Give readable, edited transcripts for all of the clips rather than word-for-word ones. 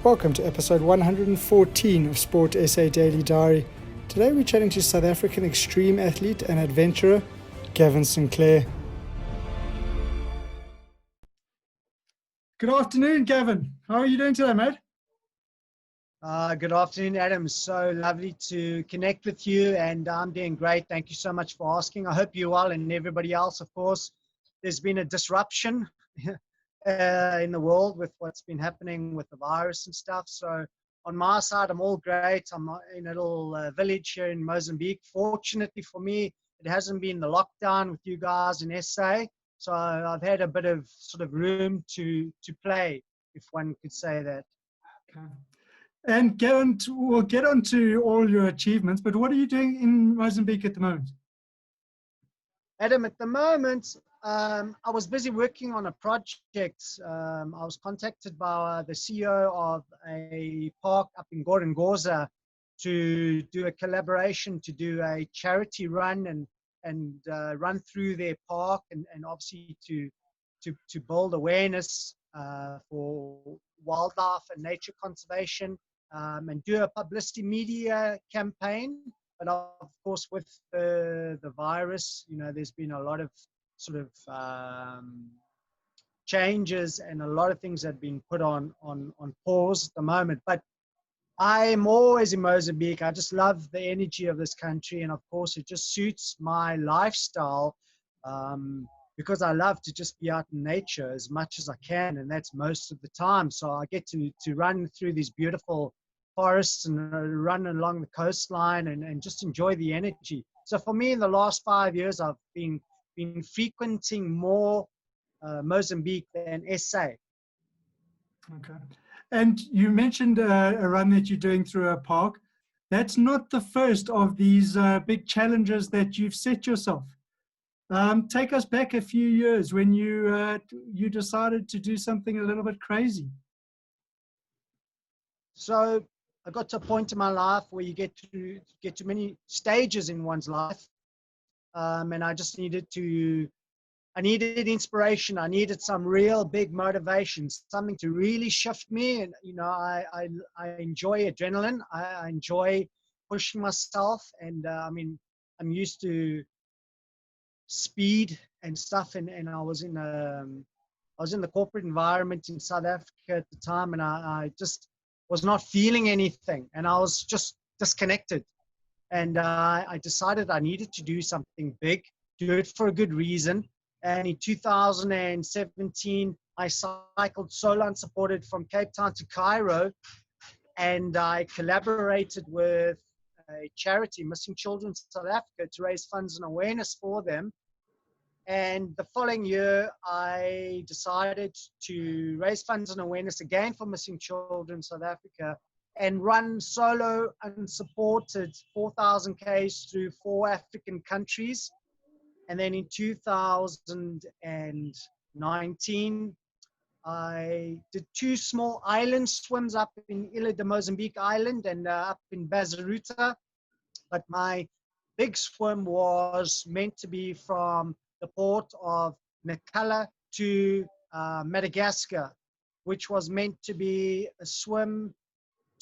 Welcome to episode 114 of Sport SA Daily Diary. Today we're chatting to South African extreme athlete and adventurer, Gaven Sinclair. Good afternoon, Gavin. How are you doing today, mate? Good afternoon, Adam. So lovely to connect with you, and I'm doing great. Thank you so much for asking. I hope you well, and everybody else, of course. There's been a disruption in the world with what's been happening with the virus and stuff. So on my side, I'm all great. I'm in a little village here in Mozambique. Fortunately for me, it hasn't been the lockdown with you guys in SA. So I've had a bit of sort of room to play, if one could say that. Okay. And we'll get on to all your achievements, but what are you doing in Mozambique at the moment? Adam, at the moment, I was busy working on a project. I was contacted by the CEO of a park up in Gorongosa to do a collaboration, to do a charity run and run through their park and obviously to build awareness for wildlife and nature conservation and do a publicity media campaign. But of course, with the virus, there's been a lot of sort of changes and a lot of things that have been put on pause at the moment. But I am always in Mozambique. I just love the energy of this country. And of course, it just suits my lifestyle because I love to just be out in nature as much as I can. And that's most of the time. So I get to run through these beautiful forests and run along the coastline and just enjoy the energy. So for me, in the last 5 years, I've been frequenting more Mozambique than SA. Okay. And you mentioned a run that you're doing through a park. That's not the first of these big challenges that you've set yourself. Take us back a few years when you decided to do something a little bit crazy. So I got to a point in my life where you get to many stages in one's life, and I just needed inspiration. I needed some real big motivation, something to really shift me. And I enjoy adrenaline. I enjoy pushing myself, and I'm used to speed and stuff. And I was in the corporate environment in South Africa at the time, and I just was not feeling anything, and I was just disconnected. And I decided I needed to do something big, do it for a good reason. And in 2017, I cycled solo unsupported from Cape Town to Cairo, and I collaborated with a charity, Missing Children South Africa, to raise funds and awareness for them. And the following year, I decided to raise funds and awareness again for Missing Children South Africa and run solo unsupported 4,000 Ks through 4 African countries. And then in 2019, I did 2 small island swims up in Ilha de Mozambique Island and up in Bazaruta. But my big swim was meant to be from the port of Nacala to Madagascar, which was meant to be a swim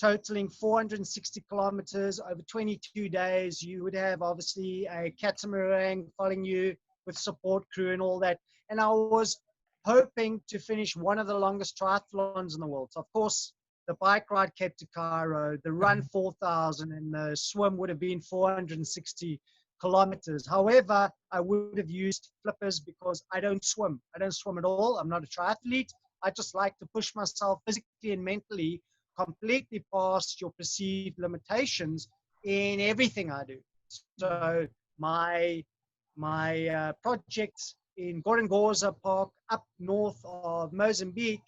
totaling 460 kilometers over 22 days. You would have obviously a catamaran following you with support crew and all that. And I was hoping to finish one of the longest triathlons in the world. So of course, the bike ride Cape to Cairo, the run 4,000, and the swim would have been 460 kilometers. However, I would have used flippers because I don't swim. I don't swim at all. I'm not a triathlete. I just like to push myself physically and mentally completely past your perceived limitations in everything I do. So my project in Gorongosa Park up north of Mozambique,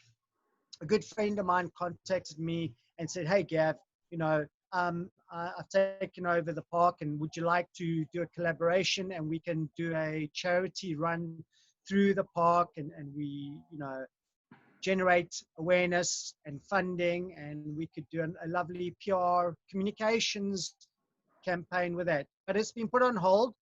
a good friend of mine contacted me and said, "Hey, Gav, I've taken over the park, and would you like to do a collaboration, and we can do a charity run through the park, and we, generate awareness and funding, and we could do a lovely PR communications campaign with that." But it's been put on hold.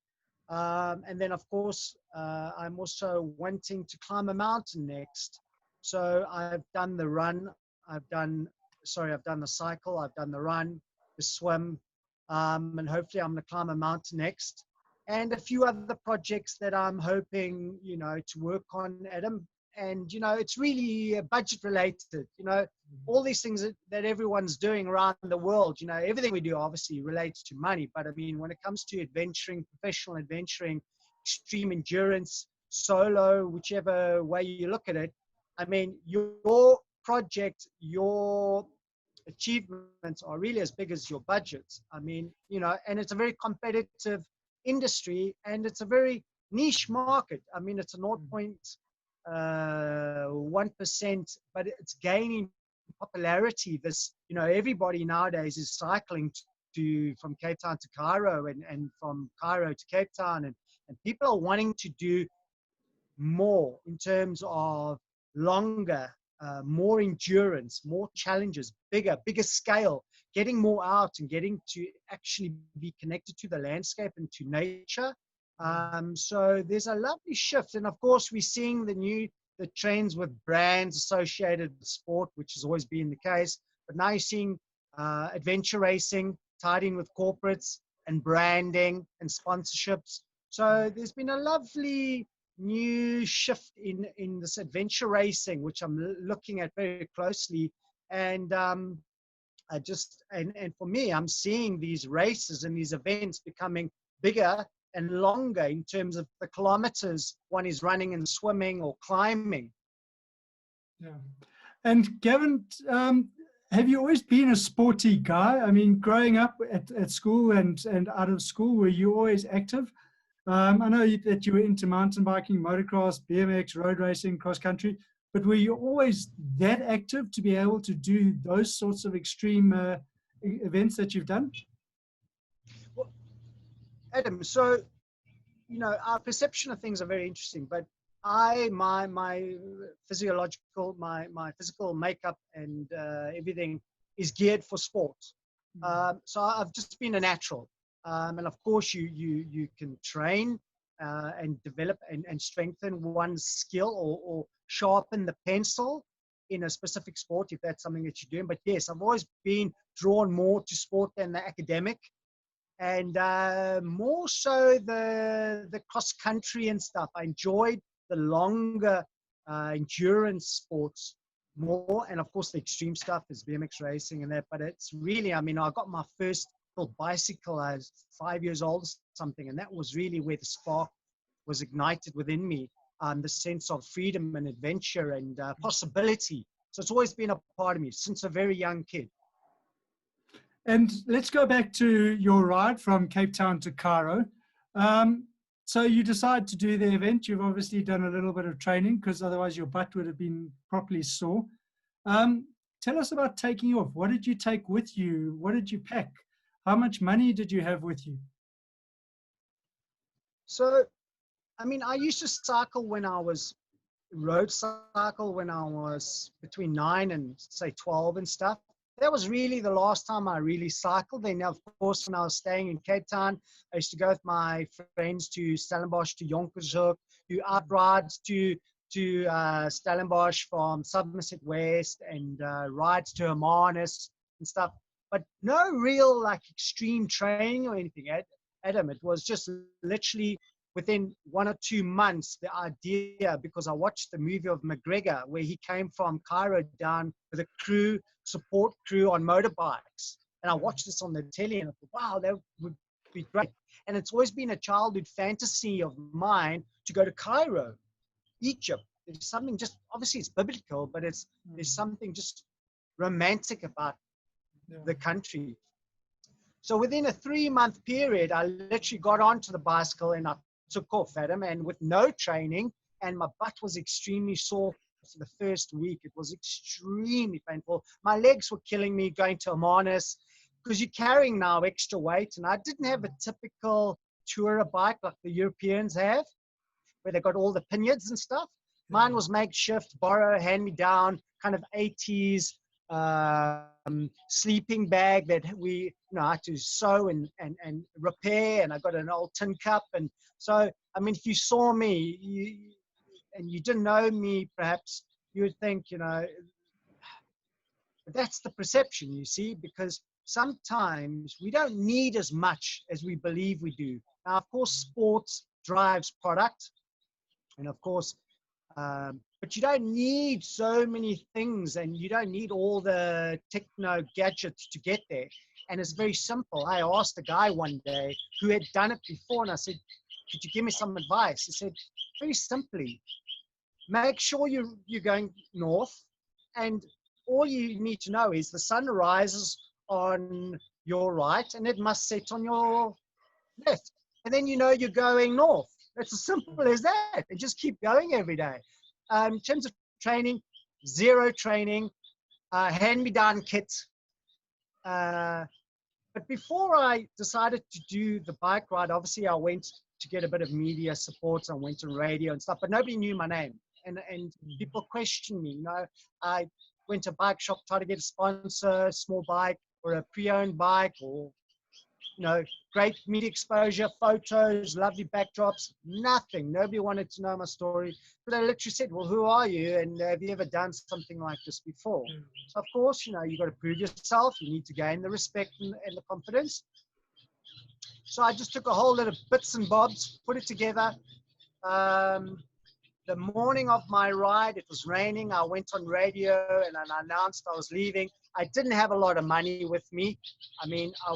And then, of course, I'm also wanting to climb a mountain next. So I've done the run. I've done I've done the cycle, I've done the run, the swim, and hopefully I'm going to climb a mountain next. And a few other projects that I'm hoping, to work on, Adam. And, it's really budget related, all these things that everyone's doing around the world, everything we do obviously relates to money. But I mean, when it comes to adventuring, professional adventuring, extreme endurance, solo, whichever way you look at it, I mean, your project, your achievements are really as big as your budgets. I mean, and it's a very competitive industry, and it's a very niche market. I mean, it's a 0.1%, but it's gaining popularity. Everybody nowadays is cycling from Cape Town to Cairo, and from Cairo to Cape Town, and people are wanting to do more in terms of longer, more endurance, more challenges, bigger scale, getting more out and getting to actually be connected to the landscape and to nature. So there's a lovely shift. And of course, we're seeing the trends with brands associated with sport, which has always been the case. But now you're seeing adventure racing tied in with corporates and branding and sponsorships. So there's been a lovely new shift in this adventure racing, which I'm looking at very closely. And and for me, I'm seeing these races and these events becoming bigger and longer in terms of the kilometers one is running and swimming or climbing. Yeah. And Gavin, have you always been a sporty guy? I mean, growing up at school and out of school, were you always active? I know that you were into mountain biking, motocross, BMX, road racing, cross country, but were you always that active to be able to do those sorts of extreme events that you've done? Well, Adam, so, our perception of things are very interesting, but my physiological, my physical makeup and everything is geared for sport. So I've just been a natural. And of course, you can train and develop and strengthen one's skill or sharpen the pencil in a specific sport if that's something that you're doing. But yes, I've always been drawn more to sport than the academic, and more so the cross country and stuff. I enjoyed the longer endurance sports more, and of course the extreme stuff is BMX racing and that. But it's really, I mean, I got my first bicycle. I was 5 years old or something, and that was really where the spark was ignited within me, the sense of freedom and adventure and possibility. So it's always been a part of me since a very young kid. And let's go back to your ride from Cape Town to Cairo. So you decide to do the event. You've obviously done a little bit of training because otherwise your butt would have been properly sore. Tell us about taking off. What did you take with you? What did you pack? How much money did you have with you? So, I mean, I used to road cycle when I was between 9 and say 12 and stuff. That was really the last time I really cycled. Then, of course, when I was staying in Cape Town, I used to go with my friends to Stellenbosch, to Jonkershoek, do outrides to Stellenbosch from Somerset West, and rides to Hermanus and stuff. But no real extreme training or anything, Adam. It was just literally within 1 or 2 months, the idea, because I watched the movie of McGregor where he came from Cairo down with a support crew on motorbikes. And I watched this on the telly and I thought, wow, that would be great. And it's always been a childhood fantasy of mine to go to Cairo, Egypt. There's something just, obviously it's biblical, but there's something just romantic about the country. So within a 3-month period, I literally got onto the bicycle and I took off, Adam, and with no training, and my butt was extremely sore for the first week. It was extremely painful. My legs were killing me going to Hermanus because you're carrying now extra weight, and I didn't have a typical tourer bike like the Europeans have, where they got all the pinions and stuff. Mine was makeshift, borrow, hand me down, kind of 80s sleeping bag that we had to sew and repair, and I got an old tin cup. And so, I mean, if you saw me and you didn't know me, perhaps you would think, But that's the perception, you see, because sometimes we don't need as much as we believe we do. Now, of course, sports drives product, and of course, but you don't need so many things, and you don't need all the techno gadgets to get there. And it's very simple. I asked a guy one day who had done it before, and I said, could you give me some advice? He said, very simply, make sure you're going north, and all you need to know is the sun rises on your right and it must set on your left. And then you know you're going north. It's as simple as that. And just keep going every day. In terms of training, zero training, hand-me-down kit. But before I decided to do the bike ride, obviously I went to get a bit of media support. I went on radio and stuff, but nobody knew my name. And people questioned me. You know, I went to a bike shop, tried to get a sponsor, small bike or a pre-owned bike, or, you know, great media exposure, photos, lovely backdrops, nothing. Nobody wanted to know my story. But I literally said, well, who are you? And have you ever done something like this before? So, of course, you know, you've got to prove yourself. You need to gain the respect and the confidence. So I just took a whole lot of bits and bobs, put it together. The morning of my ride, it was raining. I went on radio and I announced I was leaving. I didn't have a lot of money with me. I mean, and I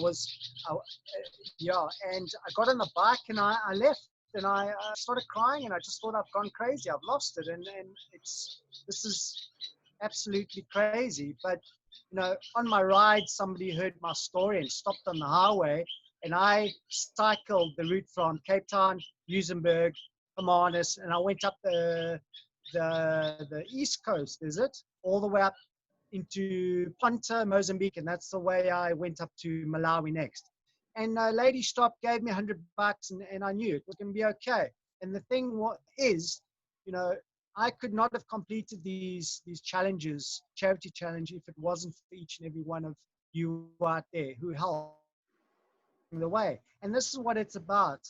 got on the bike and I left, and I started crying, and I just thought, I've gone crazy. I've lost it. And this is absolutely crazy. But, you know, on my ride, somebody heard my story and stopped on the highway, and I cycled the route from Cape Town, Muizenberg, Hermanus, and I went up the east coast, is it? All the way up into Ponta, Mozambique, and that's the way I went up to Malawi next. And a lady stopped, gave me $100, and I knew it was going to be okay. And the thing is, you know, I could not have completed these challenges, charity challenge, if it wasn't for each and every one of you out there who helped the way. And this is what it's about.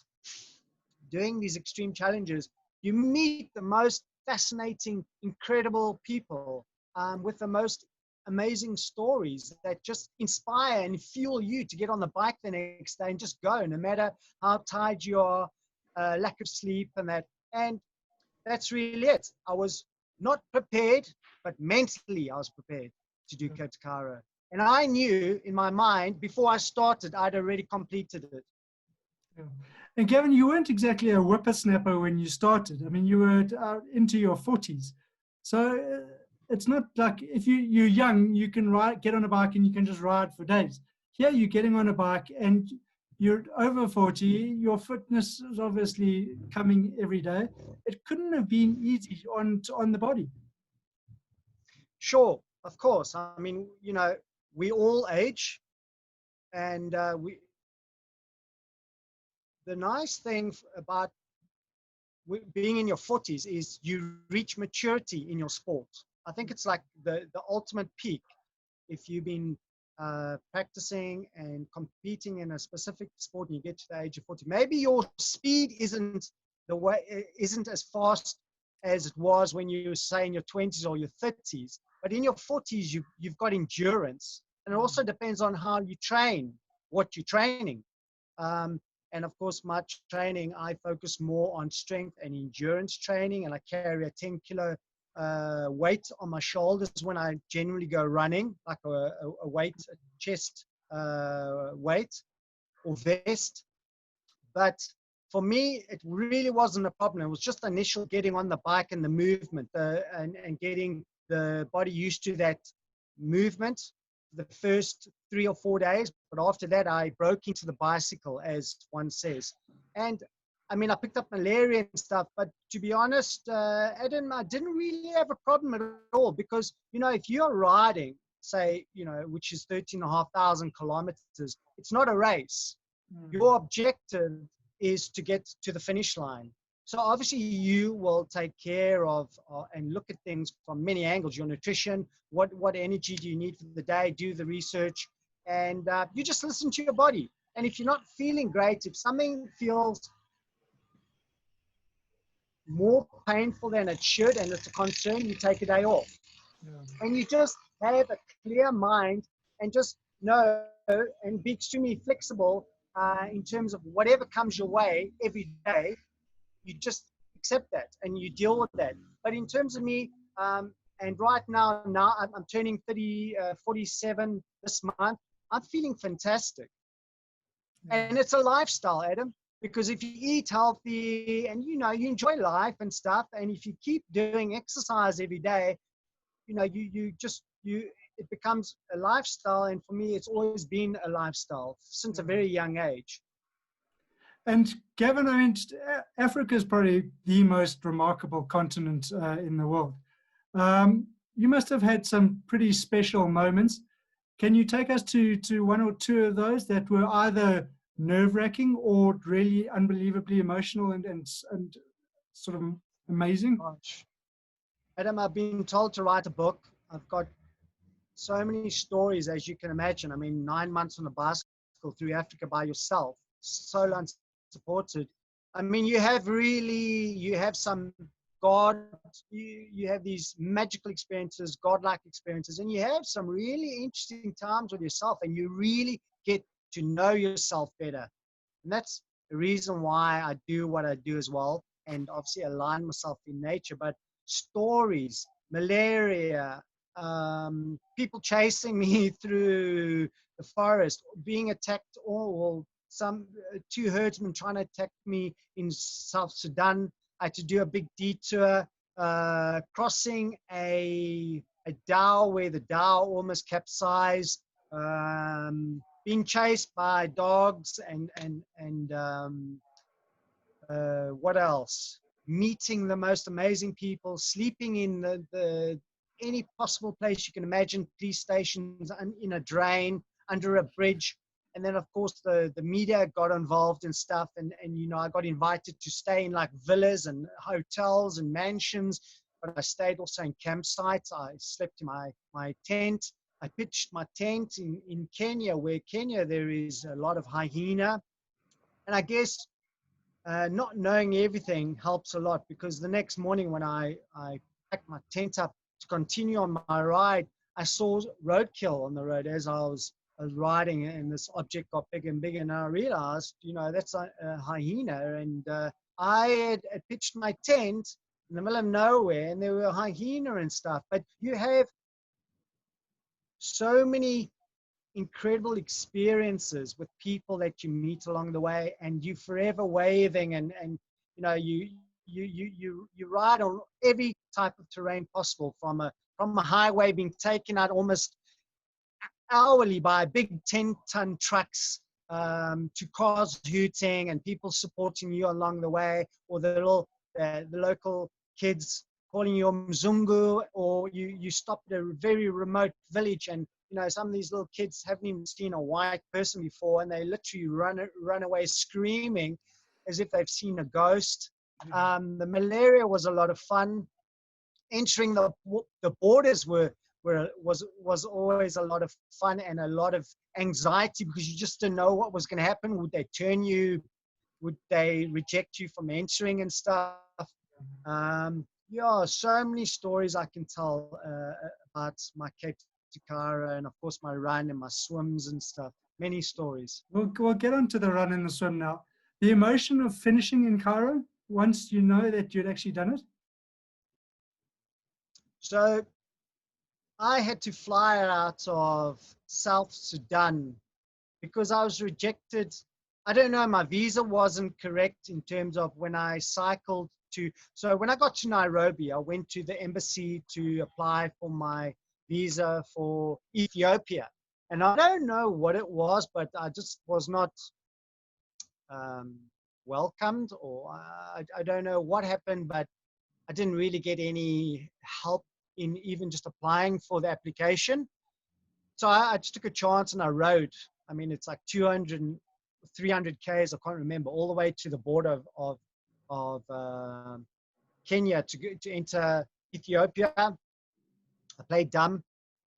Doing these extreme challenges, you meet the most fascinating, incredible people with the most amazing stories that just inspire and fuel you to get on the bike the next day and just go, no matter how tired you are, lack of sleep and that. And that's really it. I was not prepared, but mentally I was prepared to do Cairo. And I knew in my mind, before I started, I'd already completed it. Yeah. And Gavin, you weren't exactly a whippersnapper when you started. I mean, you were into your 40s. So it's not like if you're young, you can get on a bike and you can just ride for days. Here you're getting on a bike and you're over 40. Your fitness is obviously coming every day. It couldn't have been easy on the body. Sure, of course. I mean, you know, we all age, and the nice thing about being in your 40s is you reach maturity in your sport. I think it's like the ultimate peak. If you've been practicing and competing in a specific sport and you get to the age of 40, maybe your speed isn't as fast as it was when you were, say, in your 20s or your 30s. But in your 40s, you've got endurance. And it also depends on how you train, what you're training. And of course, my training, I focus more on strength and endurance training, and I carry a 10-kilo weight on my shoulders when I generally go running, like a chest weight or vest. But for me, it really wasn't a problem. It was just initial getting on the bike and the movement and getting the body used to that movement the first 3 or 4 days. But after that, I broke into the bicycle, as one says. And I mean, I picked up malaria and stuff, but to be honest, Adam, I didn't really have a problem at all, because, you know, if you're riding, say, you know, which is 13,500 kilometers, it's not a race. Your objective is to get to the finish line. So obviously you will take care of and look at things from many angles, your nutrition, what energy do you need for the day, do the research, and you just listen to your body. And if you're not feeling great, if something feels more painful than it should and it's a concern, you take a day off. Yeah. And you just have a clear mind and just know and be extremely flexible in terms of whatever comes your way every day. You just accept that and you deal with that. But in terms of me, and right now I'm turning 47 this month. I'm feeling fantastic. And it's a lifestyle, Adam, because if you eat healthy and, you enjoy life and stuff, and if you keep doing exercise every day, it becomes a lifestyle. And for me, it's always been a lifestyle since a very young age. And Gavin, I mean, Africa is probably the most remarkable continent in the world. You must have had some pretty special moments. Can you take us to one or two of those that were either nerve-wracking or really unbelievably emotional and sort of amazing? Gosh. Adam, I've been told to write a book. I've got so many stories, as you can imagine. I mean, 9 months on a bicycle through Africa by yourself, solo unsupported. I mean, you have some God, you have these magical experiences, godlike experiences, and you have some really interesting times with yourself, and you really get to know yourself better. And that's the reason why I do what I do as well, and obviously align myself in nature. But stories, malaria, people chasing me through the forest, being attacked, or some two herdsmen trying to attack me in South Sudan. I had to do a big detour, crossing a dhow where the dhow almost capsized, being chased by dogs, and what else? Meeting the most amazing people, sleeping in the any possible place you can imagine, police stations, in a drain, under a bridge. And then, of course, the media got involved and stuff. And I got invited to stay in like villas and hotels and mansions. But I stayed also in campsites. I slept in my tent. I pitched my tent in Kenya, where there is a lot of hyena. And I guess not knowing everything helps a lot, because the next morning when I packed my tent up to continue on my ride, I saw roadkill on the road as I was riding, and this object got bigger and bigger, and I realized, that's a hyena. And I had pitched my tent in the middle of nowhere, and there were hyena and stuff. But you have so many incredible experiences with people that you meet along the way, and you forever waving, and you ride on every type of terrain possible, from a highway being taken out almost hourly by big 10-ton trucks, to cars hooting and people supporting you along the way, or the local kids calling you Mzungu, or you stop at a very remote village, and some of these little kids haven't even seen a white person before, and they literally run away screaming as if they've seen a ghost. The malaria was a lot of fun. Entering the borders was always a lot of fun and a lot of anxiety, because you just didn't know what was going to happen. Would they turn you? Would they reject you from entering and stuff? So many stories I can tell about my Cape to Cairo, and of course my run and my swims and stuff. Many stories. We'll get onto the run and the swim now. The emotion of finishing in Cairo, once you know that you'd actually done it? So I had to fly out of South Sudan because I was rejected. I don't know, my visa wasn't correct in terms of when I cycled to. So when I got to Nairobi, I went to the embassy to apply for my visa for Ethiopia. And I don't know what it was, but I just was not welcomed, or I don't know what happened, but I didn't really get any help in even just applying for the application. So I just took a chance and I rode. I mean, it's like 200, 300 Ks, I can't remember, all the way to the border of Kenya to enter Ethiopia. I played dumb.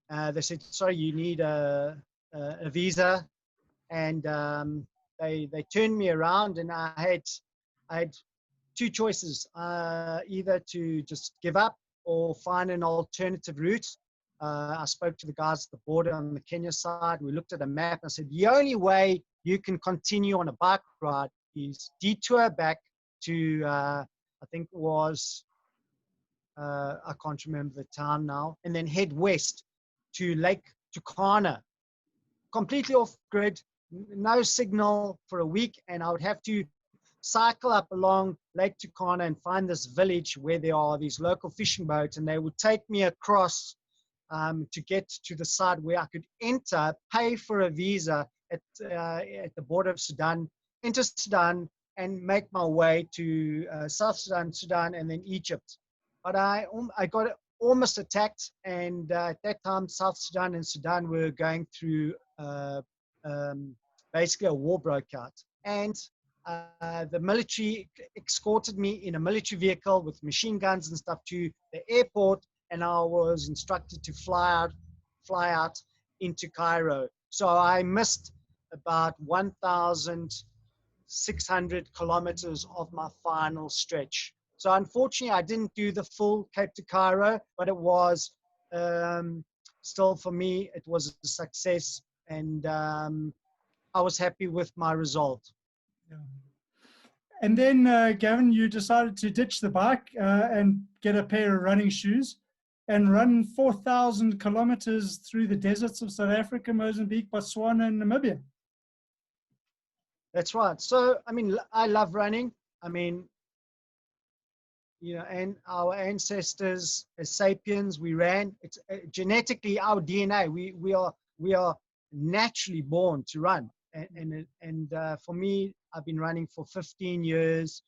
They said, sorry, you need a visa. And they turned me around, and I had two choices, either to just give up or find an alternative route. I spoke to the guys at the border on the Kenya side. We looked at a map and I said, the only way you can continue on a bike ride is detour back to, I think it was, I can't remember the town now, and then head west to Lake Turkana, completely off grid, no signal for a week. And I would have to cycle up along Lake Turkana and find this village where there are these local fishing boats, and they would take me across to get to the side where I could enter, pay for a visa at the border of Sudan, enter Sudan, and make my way to South Sudan, Sudan, and then Egypt. But I got almost attacked, and at that time, South Sudan and Sudan were going through basically a war broke out. And the military escorted me in a military vehicle with machine guns and stuff to the airport, and I was instructed to fly out into Cairo. So I missed about 1,600 kilometers of my final stretch. So unfortunately, I didn't do the full Cape to Cairo, but it was still, for me, it was a success, and I was happy with my result. Yeah. And then, Gavin, you decided to ditch the bike and get a pair of running shoes and run 4,000 kilometers through the deserts of South Africa, Mozambique, Botswana, and Namibia. That's right. So, I mean, I love running. I mean, you know, and our ancestors as sapiens, we ran. It's genetically our DNA. We are naturally born to run. And for me, I've been running for 15 years,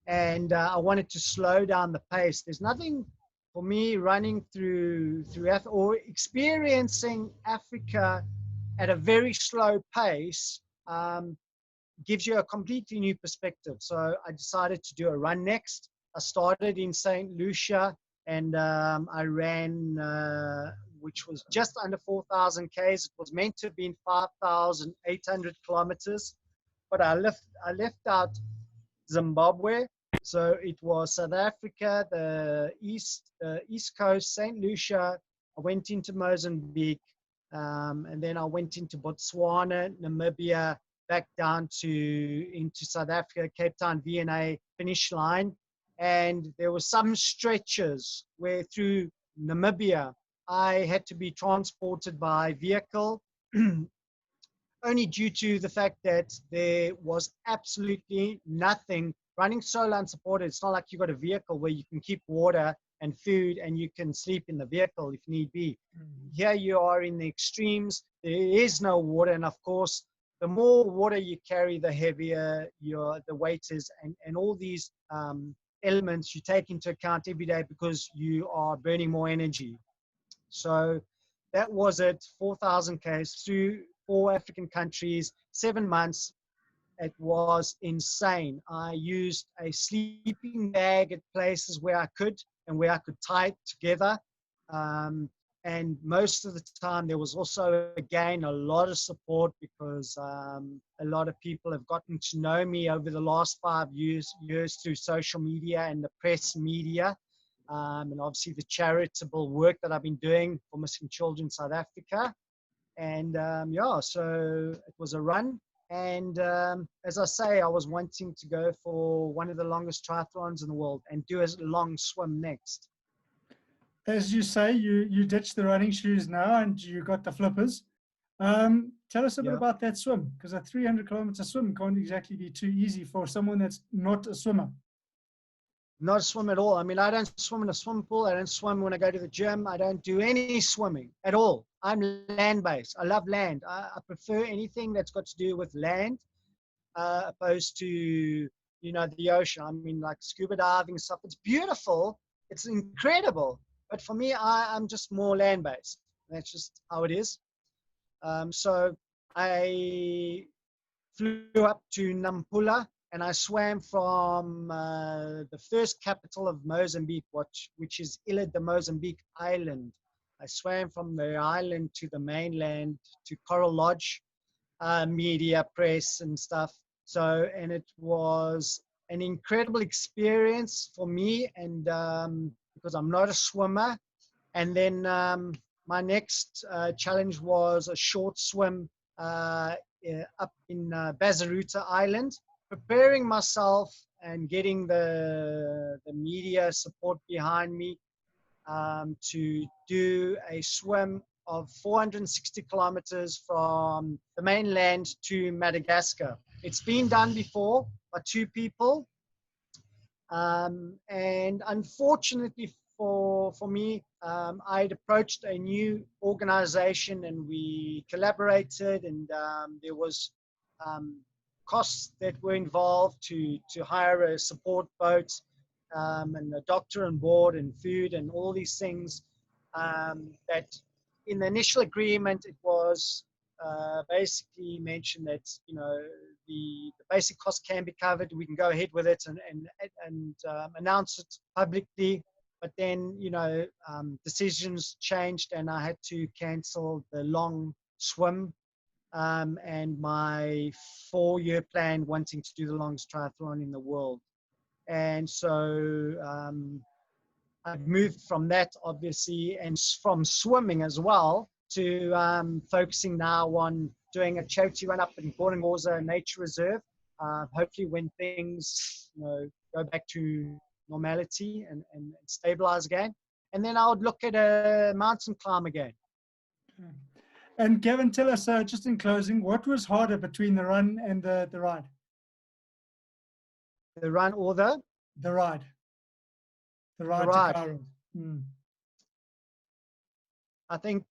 and I wanted to slow down the pace. There's nothing for me running through Africa or experiencing Africa at a very slow pace. Gives you a completely new perspective. So I decided to do a run next. I started in St. Lucia, and I ran, which was just under 4,000 Ks. It was meant to have been 5,800 kilometers, but I left out Zimbabwe. So it was South Africa, the East Coast, St. Lucia. I went into Mozambique, and then I went into Botswana, Namibia, back down into South Africa, Cape Town, V&A finish line. And there were some stretches where through Namibia, I had to be transported by vehicle, only due to the fact that there was absolutely nothing running solo unsupported. It's not like you got a vehicle where you can keep water and food and you can sleep in the vehicle if need be. Here you are in the extremes. There is no water, and of course, the more water you carry, the heavier the weight is, and all these elements you take into account every day because you are burning more energy. So that was it, 4,000 Ks through 4 African countries, 7 months. It was insane. I used a sleeping bag at places where I could and where I could tie it together. And most of the time, there was also, again, a lot of support because a lot of people have gotten to know me over the last 5 years through social media and the press media. And obviously the charitable work that I've been doing for missing children in South Africa. And yeah, so it was a run. And as I say, I was wanting to go for one of the longest triathlons in the world and do a long swim next. As you say, you ditched the running shoes now and you got the flippers. Tell us a bit about that swim, because a 300-kilometer swim can't exactly be too easy for someone that's not a swimmer. Not a swim at all. I mean, I don't swim in a swimming pool. I don't swim when I go to the gym. I don't do any swimming at all. I'm land-based. I love land. I prefer anything that's got to do with land opposed to, you know, the ocean. I mean, like scuba diving stuff. It's beautiful. It's incredible. But for me, I'm just more land-based. That's just how it is. So I flew up to Nampula, and I swam from the first capital of Mozambique, which is Ilha de Mozambique Island. I swam from the island to the mainland, to Coral Lodge, media, press, and stuff. So, and it was an incredible experience for me, and because I'm not a swimmer. And then my next challenge was a short swim up in Bazaruta Island, preparing myself and getting the media support behind me to do a swim of 460 kilometers from the mainland to Madagascar. It's been done before by two people. And unfortunately for me, I had approached a new organization and we collaborated, and there was costs that were involved to hire a support boat and a doctor on board and food and all these things that in the initial agreement it was basically mentioned that the basic cost can be covered. We can go ahead with it and announce it publicly. But then, decisions changed and I had to cancel the long swim and my 4-year plan wanting to do the longest triathlon in the world. And so I've moved from that, obviously, and from swimming as well to focusing now on doing a charity run up in Gorengosa Nature Reserve. Hopefully when things go back to normality and stabilize again. And then I would look at a mountain climb again. And Gaven, tell us, just in closing, what was harder between the run and the ride? The run or the? The ride. The ride to Cairo. I think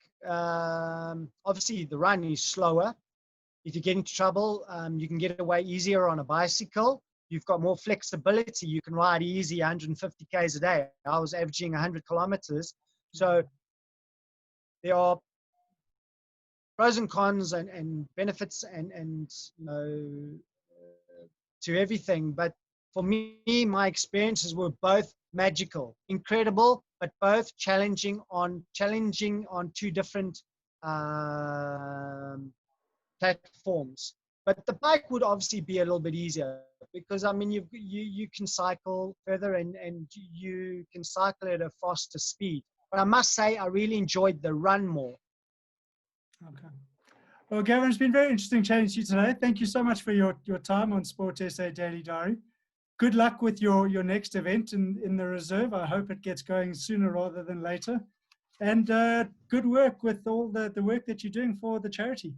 obviously the run is slower. If you get into trouble, you can get away easier on a bicycle. You've got more flexibility. You can ride easy 150 Ks a day. I was averaging 100 kilometers. So there are pros and cons and benefits and to everything. But for me, my experiences were both magical, incredible, but both challenging on two different platforms. But the bike would obviously be a little bit easier because you can cycle further and you can cycle at a faster speed. But I must say I really enjoyed the run more. Okay. Well, Gaven, it's been very interesting chatting to you today. Thank you so much for your time on Sport SA Daily Diary. Good luck with your next event in the reserve. I hope it gets going sooner rather than later. And good work with all the work that you're doing for the charity.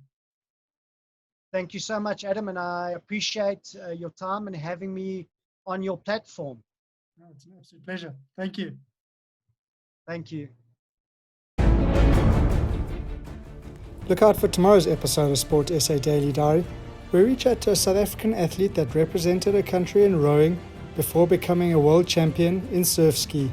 Thank you so much, Adam, and I appreciate your time and having me on your platform. No, it's an absolute pleasure. Thank you. Thank you. Look out for tomorrow's episode of Sport SA Daily Diary, where we chat to a South African athlete that represented a country in rowing before becoming a world champion in surf ski.